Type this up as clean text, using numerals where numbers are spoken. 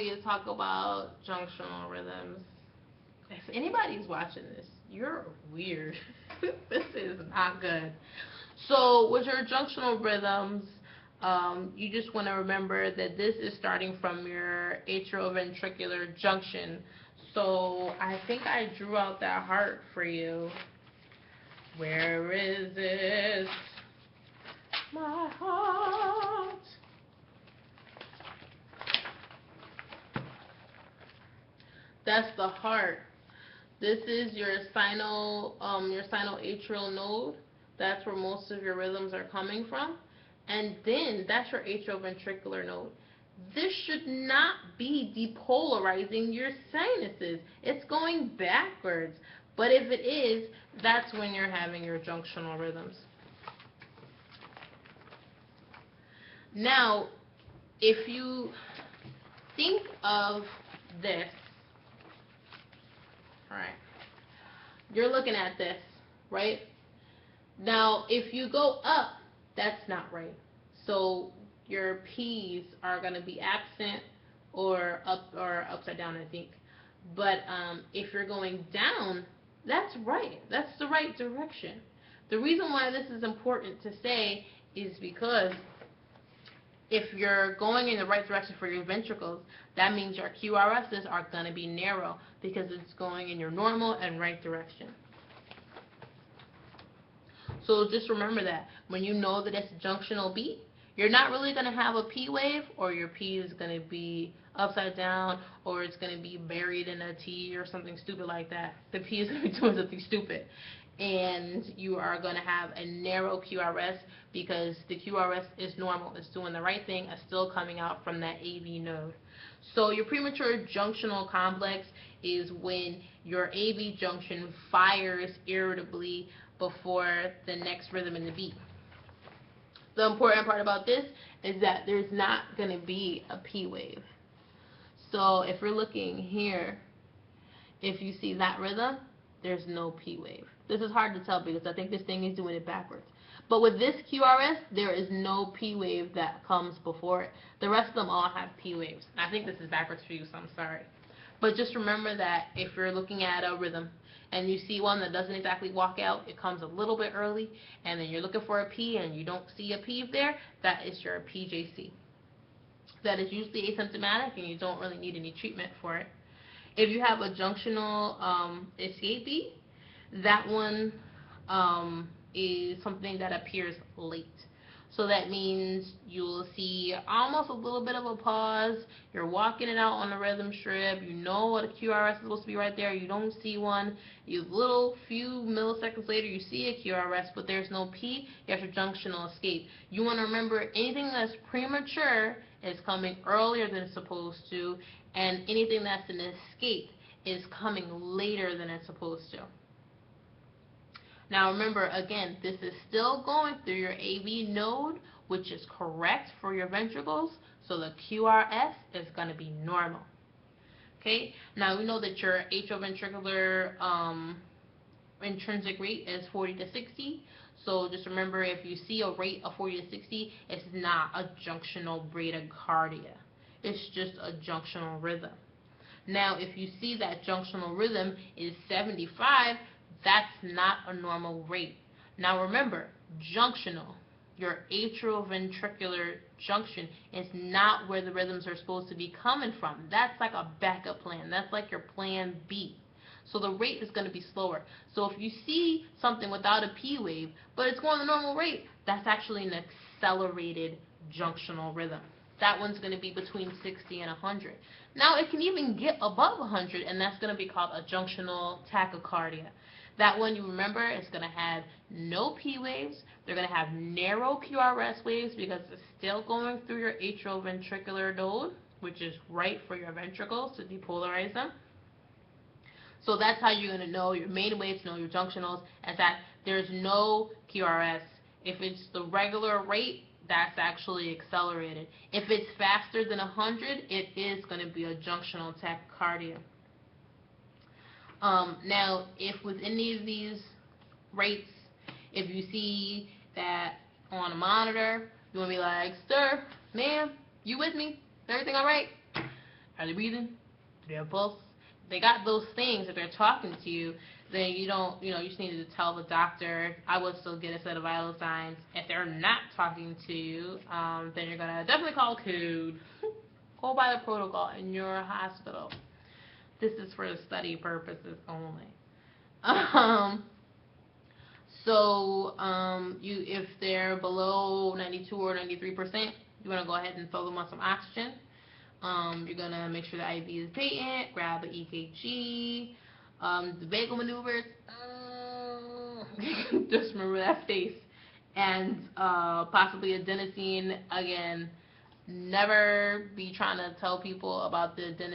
finally to talk about junctional rhythms. If anybody's watching this, you're weird. This is not good. So with your junctional rhythms, you just want to remember that this is starting from your atrioventricular junction. So I think I drew out that heart for you. Where is it? My heart. That's the heart. This is your sinoatrial node. That's where most of your rhythms are coming from. And then that's your atrioventricular node. This should not be depolarizing your sinuses. It's going backwards. But if it is, that's when you're having your junctional rhythms. Now, if you think of this, all right, you're looking at this, right? Now, if you go up, that's not right. So your P's are going to be absent or up or upside down, I think. But if you're going down, that's right. That's the right direction. The reason why this is important to say is because if you're going in the right direction for your ventricles, that means your QRSs are going to be narrow because it's going in your normal and right direction. So just remember that when you know that it's a junctional beat, you're not really going to have a P wave, or your P is going to be upside down, or it's going to be buried in a T or something stupid like that. The P is going to be doing something stupid. And you are going to have a narrow QRS because the QRS is normal. It's doing the right thing. It's still coming out from that AV node. So your premature junctional complex is when your AV junction fires irritably before the next rhythm in the beat. The important part about this is that there's not going to be a P wave. So if you're looking here, if you see that rhythm, there's no P wave. This is hard to tell because I think this thing is doing it backwards. But with this QRS, there is no P wave that comes before it. The rest of them all have P waves. I think this is backwards for you, so I'm sorry. But just remember that if you're looking at a rhythm and you see one that doesn't exactly walk out, it comes a little bit early, and then you're looking for a P and you don't see a P there, that is your PJC. That is usually asymptomatic and you don't really need any treatment for it. If you have a junctional escapee, that one is something that appears late. So that means you'll see almost a little bit of a pause. You're walking it out on the rhythm strip. You know what a QRS is supposed to be right there. You don't see one. You little few milliseconds later, you see a QRS, but there's no P. You have your junctional escape. You want to remember anything that's premature is coming earlier than it's supposed to, and anything that's an escape is coming later than it's supposed to. Now remember, again, this is still going through your AV node, which is correct for your ventricles, so the QRS is going to be normal. Okay, now we know that your atrioventricular intrinsic rate is 40 to 60, so just remember, if you see a rate of 40 to 60, it's not a junctional bradycardia. It's just a junctional rhythm. Now, if you see that junctional rhythm is 75, that's not a normal rate. Now remember, junctional, your atrioventricular junction, is not where the rhythms are supposed to be coming from. That's like a backup plan. That's like your plan B. So the rate is going to be slower. So if you see something without a P wave, but it's going the normal rate, that's actually an accelerated junctional rhythm. That one's going to be between 60 and 100. Now it can even get above 100, and that's going to be called a junctional tachycardia. That one, you remember, is going to have no P waves. They're going to have narrow QRS waves because it's still going through your atrioventricular node, which is right for your ventricles to depolarize them. So that's how you're going to know your main waves, know your junctionals, is that there's no QRS. If it's the regular rate, that's actually accelerated. If it's faster than 100, it is going to be a junctional tachycardia. Now, if with any of these rates, if you see that on a monitor, you want to be like, sir, ma'am, you with me? Is everything all right? Are they breathing? Do they have a pulse? If they got those things, if they're talking to you, then you don't, you just need to tell the doctor. I would still get a set of vital signs. If they're not talking to you, then you're gonna definitely call code. Go by the protocol in your hospital. This is for study purposes only. Um, if they're below 92 or 93%, you want to go ahead and fill them on some oxygen. You're going to make sure the IV is patent, grab an EKG, the vagal maneuvers, just remember that face, and possibly adenosine. Again, never be trying to tell people about the adenosine